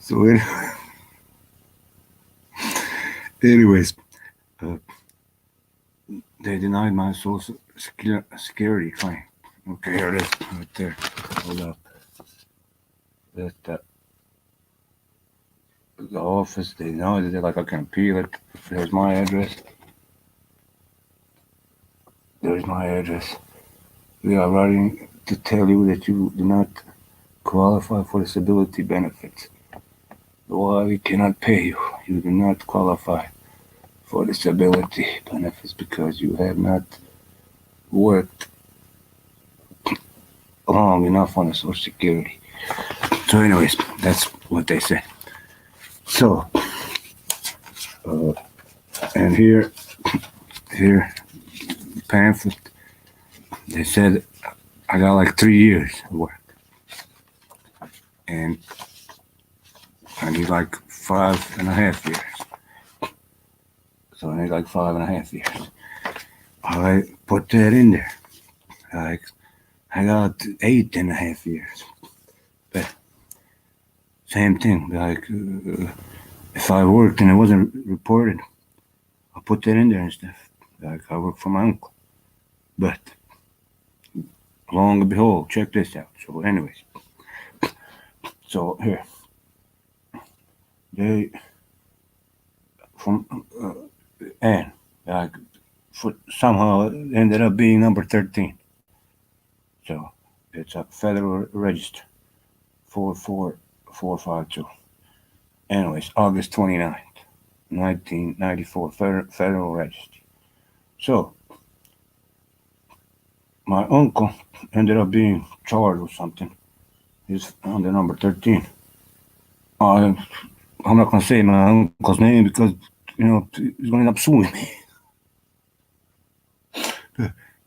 So, anyways, uh, they denied my social security claim. Okay, here it is, right there. Hold up. That the office. They know that they're like I can appeal it. There's my address. There's my address. We are writing to tell you that you do not qualify for disability benefits. Why we cannot pay you? You do not qualify for disability benefits because you have not worked long enough on the Social Security. So, anyways, that's what they said. So, uh, and here, pamphlet, they said I got like 3 years of work, and I need like 5.5 years. So I need like 5.5 years. I put that in there. Like I got 8.5 years. But same thing. Like if I worked and it wasn't reported, I put that in there and stuff. Like I work for my uncle. But long and behold, check this out. So, anyways, so here they from and like somehow it ended up being number 13. So it's a Federal Register 44452. Anyways, August 29th, 1994, Federal Register. So my uncle ended up being charged with something. He's on the number 13. I'm not gonna say my uncle's name because he's gonna end up suing me.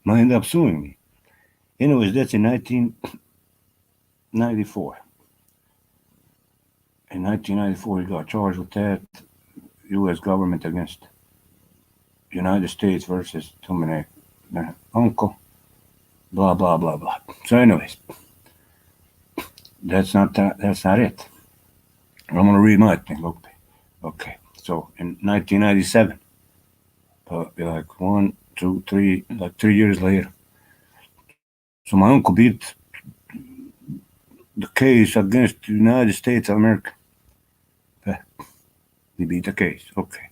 Might end up suing me. Anyways, that's in 1994. In 1994, he got charged with that. U.S. government against United States versus Dominic, my uncle. Blah blah blah blah. So, anyways, that's not that. That's not it. I'm gonna read my thing. Okay. So in 1997, like 1, 2, 3, like 3 years later. So my uncle beat the case against the United States of America. He beat the case. Okay.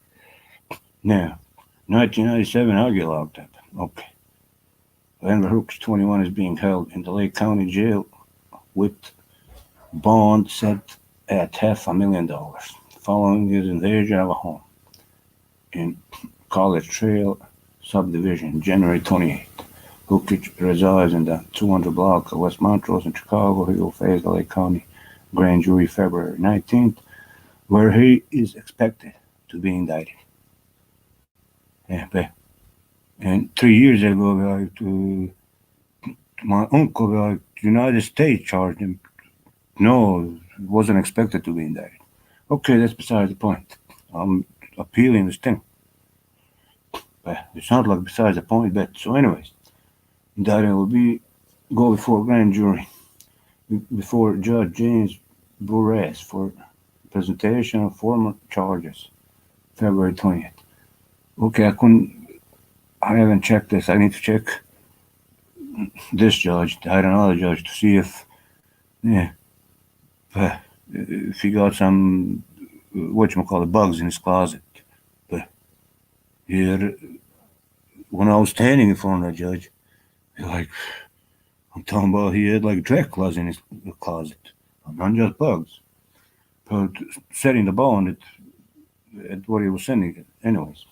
Now, 1997, I get locked up. Okay. Edgar Hooks, 21, is being held in the Lake County Jail with bond set at $500,000 following his invasion of a home in College Trail subdivision, January 28th. Hookage resides in the 200 block of West Montrose in Chicago. He will face the Lake County grand jury February 19th, where he is expected to be indicted. Yeah, but, and 3 years ago, my uncle, the United States charged him. No, wasn't expected to be indicted. Okay, that's beside the point. I'm appealing this thing. But it's not like besides the point, but so anyways, indicted will be go before grand jury before Judge James Buress for presentation of formal charges, February 20th. Okay, I haven't checked this. I need to check this judge, I don't know the judge, to see yeah, if he got some, bugs in his closet. But here, when I was standing in front of the judge, like, I'm talking about he had like Dracula's in his closet, not just bugs. But setting the bond at what he was sending it. Anyways,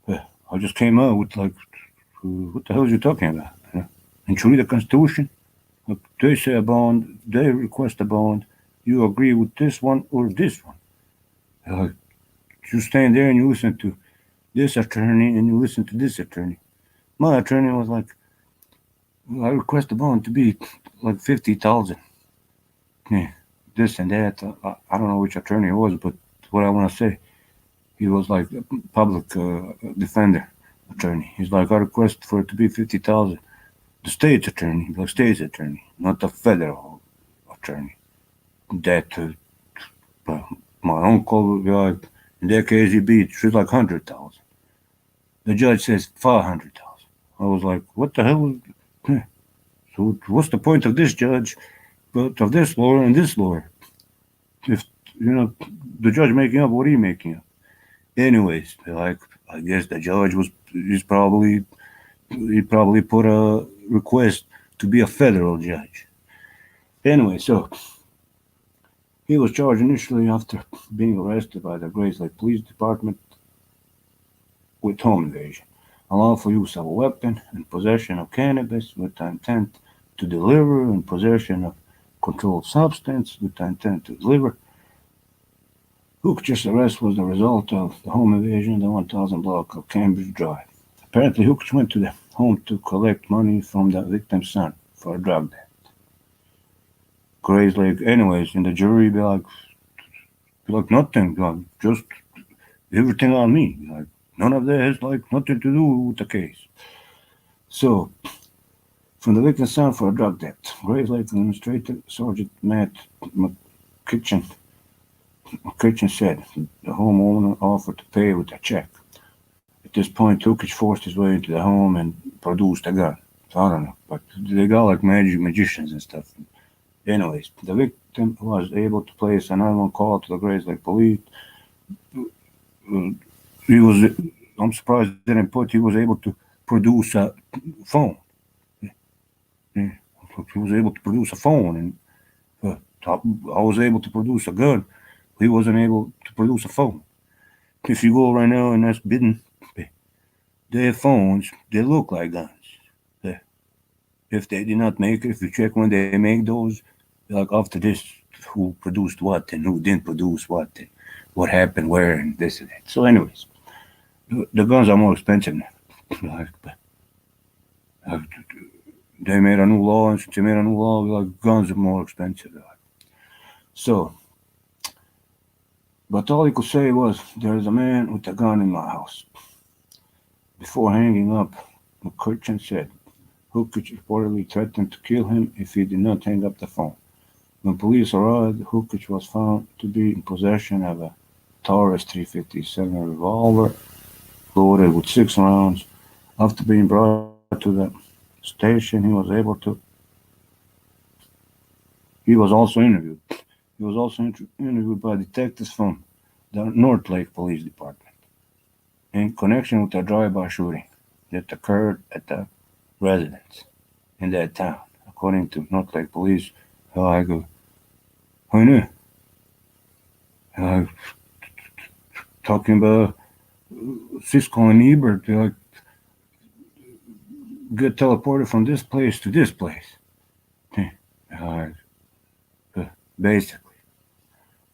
I just came out with like, what the hell are you talking about? And you read the Constitution? Look, they say a bond, they request a bond. You agree with this one or this one? Like, you stand there and you listen to this attorney and you listen to this attorney. My attorney was like, I request a bond to be like 50,000. Yeah, this and that. I don't know which attorney it was, but what I want to say, he was like a public defender attorney. He's like, I request for it to be 50,000. The state's attorney, not the federal attorney. That But my uncle would be like, in that case, he beat, she's like 100,000. The judge says 500,000. I was like, what the hell? So what's the point of this judge, but of this lawyer and this lawyer? If, the judge making up, what are you making up? Anyways, like, I guess the judge he probably put a request to be a federal judge. Anyway, so he was charged initially after being arrested by the Grace Lake Police Department with home invasion, unlawful use of a weapon, and possession of cannabis with the intent to deliver, and possession of controlled substance with the intent to deliver. Hookich's arrest was the result of the home invasion in the 1000 block of Cambridge Drive. Apparently, Hookich went to the home to collect money from the victim's son for a drug debt. Gray's like, anyways, and the jury be like nothing, like just everything on me. Like none of that has like nothing to do with the case. So, from the victim's son for a drug debt, Gray's Lake Administrator Sergeant Matt McKitchen said the homeowner offered to pay with a check. At this point, Tukich forced his way into the home and produced a gun. So I don't know, but they got like magicians and stuff. Anyways, the victim was able to place a 911 call to the Grays Lake Police. I'm surprised they didn't put, he was able to produce a phone. Yeah. He was able to produce a phone, and I was able to produce a gun. He wasn't able to produce a phone. If you go right now and that's Biden, their phones, they look like guns. If they did not make it, if you check when they make those, like after this, who produced what and who didn't produce what and what happened where and this and that. So, anyways, the guns are more expensive now. Like, they made a new law, and since they made a new law, like guns are more expensive. So, but all he could say was, "There's a man with a gun in my house." Before hanging up, McCutcheon said, Hookich reportedly threatened to kill him if he did not hang up the phone. When police arrived, Hookich was found to be in possession of a Taurus 357 revolver loaded with 6 rounds. After being brought to the station, he was also interviewed. He was also interviewed by detectives from the North Lake Police Department in connection with a drive-by shooting that occurred at the residence in that town. According to North Lake Police, talking about Cisco and Ebert, get teleported from this place to this place. Basically.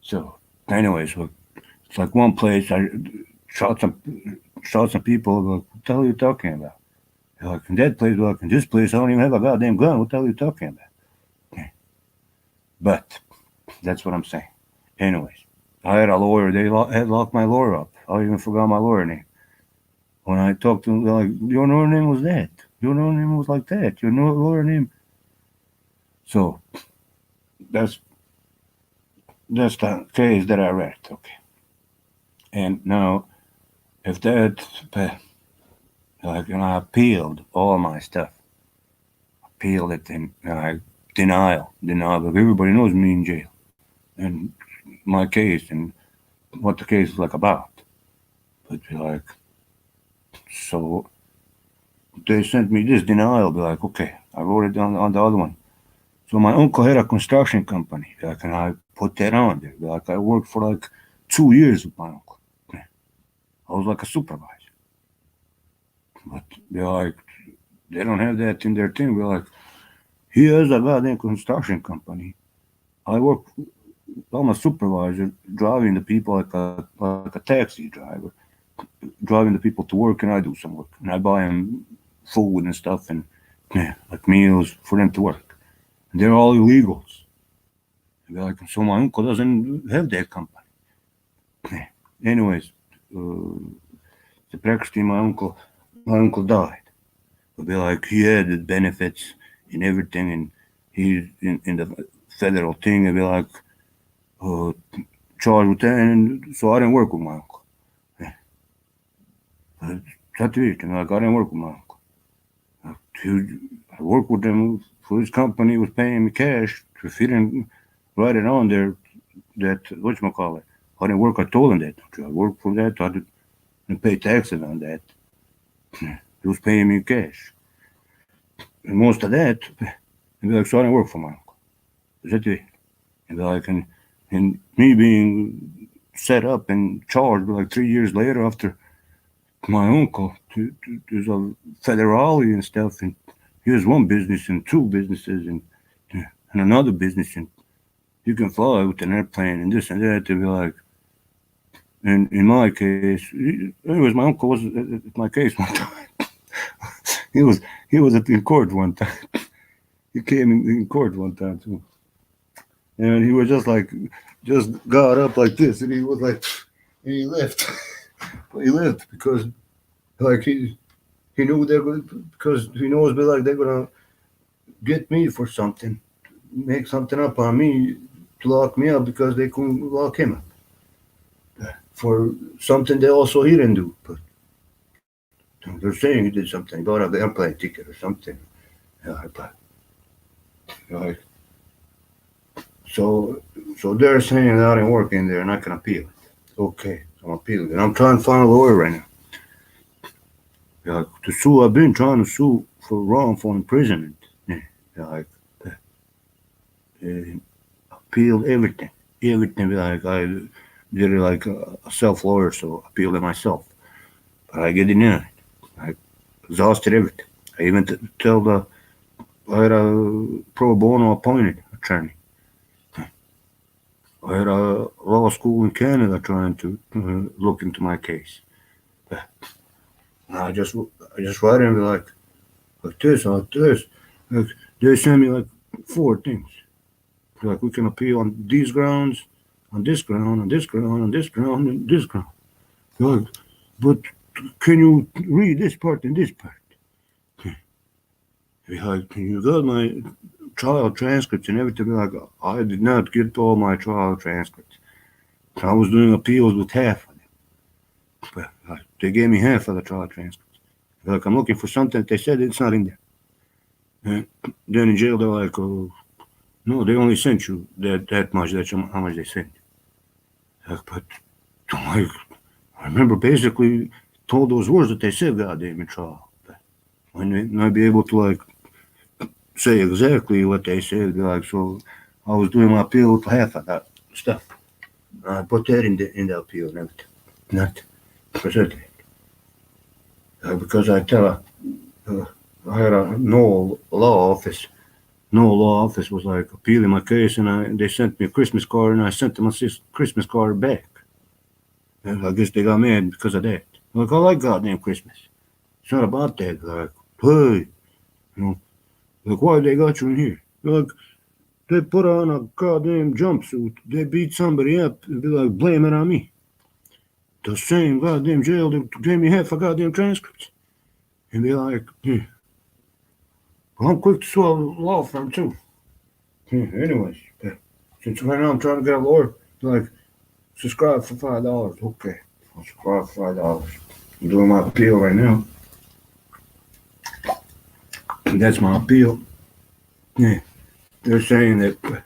So, anyways, it's like one place I shot some people. Like, what the hell are you talking about? Like in that place, like in this place, I don't even have a goddamn gun. What the hell are you talking about? But that's what I'm saying. Anyways, I had a lawyer. They had locked my lawyer up. I even forgot my lawyer name. When I talked to him, they're like, your lawyer name was that. Your lawyer name was like that. Your lawyer name. So that's the case that I read. Okay. And now, if that, I appealed all my stuff. Appealed it in denial. But everybody knows me in jail. And my case and what the case is like about. But so they sent me this denial. Be like, okay, I wrote it down on the other one. So my uncle had a construction company. And I put that on there. I worked for 2 years with my uncle. I was like a supervisor. But they don't have that in their thing. He has a goddamn construction company. I'm a supervisor, driving the people like a taxi driver, driving the people to work, and I do some work. And I buy them food and stuff and like meals for them to work. And they're all illegals. So my uncle doesn't have that company. Anyways, the practically my uncle died. But he had the benefits and everything, and he's in the federal thing. And charged with that, and so I didn't work with my uncle. That's it. I didn't work with my uncle. I worked with him for his company, was paying me cash. If he didn't write it on there, that, whatchamacallit, I didn't work, I told him that. I worked for that, I didn't pay taxes on that. He was paying me cash. And most of that, and be like, so I didn't work for my uncle. That's it. And be like, and me being set up and charged like 3 years later after my uncle there's a federale and stuff, and he has one business and two businesses and another business, and you can fly with an airplane and this and that. To be like, and in my case, anyways, my uncle was at my case one time. he was in court one time. He came in court one time too, and he was just got up like this, and he was like, and he left. He left because like he knew they're going, because he knows they're gonna get me for something, make something up on me to lock me up because they couldn't lock him up for something that also he didn't do. But they're saying he did something, bought an airplane ticket or something. But like, so they're saying that I didn't work in there and I can appeal it. Okay, I'm appealing it. I'm trying to find a lawyer right now. To sue, I've been trying to sue for wrongful imprisonment. Like, appealed everything. Like I did it like a self lawyer, so I appealed it myself. But I get denied. I exhausted everything. I even tell I had a pro bono appointed attorney. I had a law school in Canada trying to look into my case. I just write in like this, like this. Like, they send me like 4 things. Like, we can appeal on these grounds, on this ground, on this ground, on this ground, and this ground. Like, but can you read this part and this part? Like, you got my trial transcripts and everything. Like, I did not get all my trial transcripts. I was doing appeals with half of them. But they gave me half of the trial transcripts. Like, I'm looking for something. They said it's not in there. And then in jail, they're like, oh, no, they only sent you that much. That's how much they sent. Like, but like, I remember basically told those words that they said, goddamn, in trial. But I might not be able to like say exactly what they said. Like, so I was doing my appeal with half of that stuff. I put that in the appeal and everything. Not presented. Because I tell her, I had a no law office. No law office was like appealing my case, and they sent me a Christmas card, and I sent them a Christmas card back. And I guess they got mad because of that. Like, I like goddamn Christmas. It's not about that. Like, hey, like, why they got you in here? Like, they put on a goddamn jumpsuit. They beat somebody up and be like, blame it on me. The same goddamn jail that gave me half a goddamn transcripts. And be like, well, I'm quick to sue a law firm too. Anyways, since right now I'm trying to get a lawyer, like, subscribe for $5. Okay, I'll subscribe for $5. I'm doing my appeal right now. And that's my appeal. Yeah, they're saying that,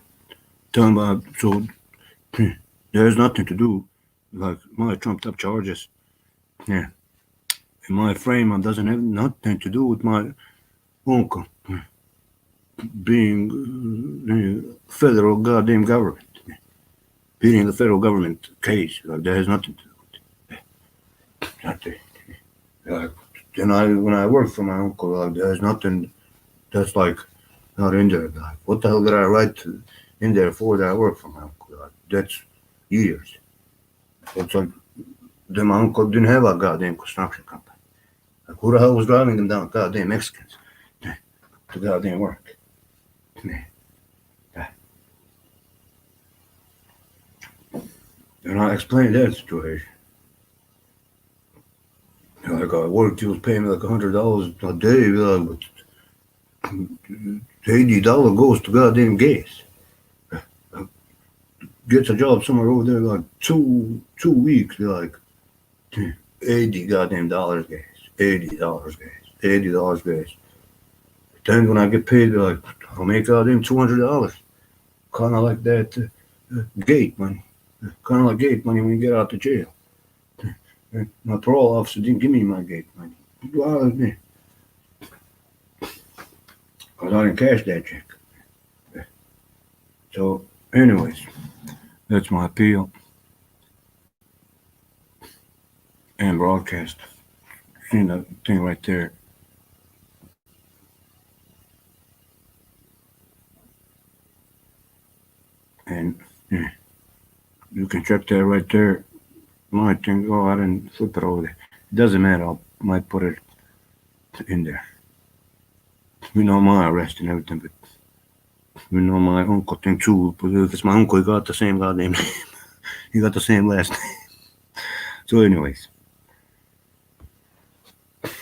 talking about, so there's nothing to do, like my trumped up charges. Yeah, in my frame, it doesn't have nothing to do with my uncle being the federal goddamn government, beating the federal government case. Like, that has nothing to do with it. Nothing. Like, then when I worked for my uncle, like, there's nothing that's like not in there. Like, what the hell did I write in there for that I work for my uncle? Like, that's years. It's like, then my uncle didn't have a goddamn construction company. Like, who the hell was driving them down? Goddamn Mexicans to goddamn work. And I explained that situation. Like, I worked, he was paying me like $100 a day, but $80 goes to goddamn gas. gets a job somewhere over there like 2 weeks. They're like $80 goddamn dollars, guys. $80, guys. $80, guys. Then when I get paid, they're like, I'll make goddamn $200. Kind of like that gate money. Kind of like gate money when you get out of jail. My parole officer didn't give me my gate money. Well, because I didn't cash that check. So, anyways, that's my appeal and broadcast. See that thing right there. And yeah, you can check that right there. My thing. Oh, I didn't flip it over there. It doesn't matter. I might put it in there. You know my arrest and everything, but you know my uncle thing too. Because my uncle got the same goddamn name. He got the same last name. So, anyways.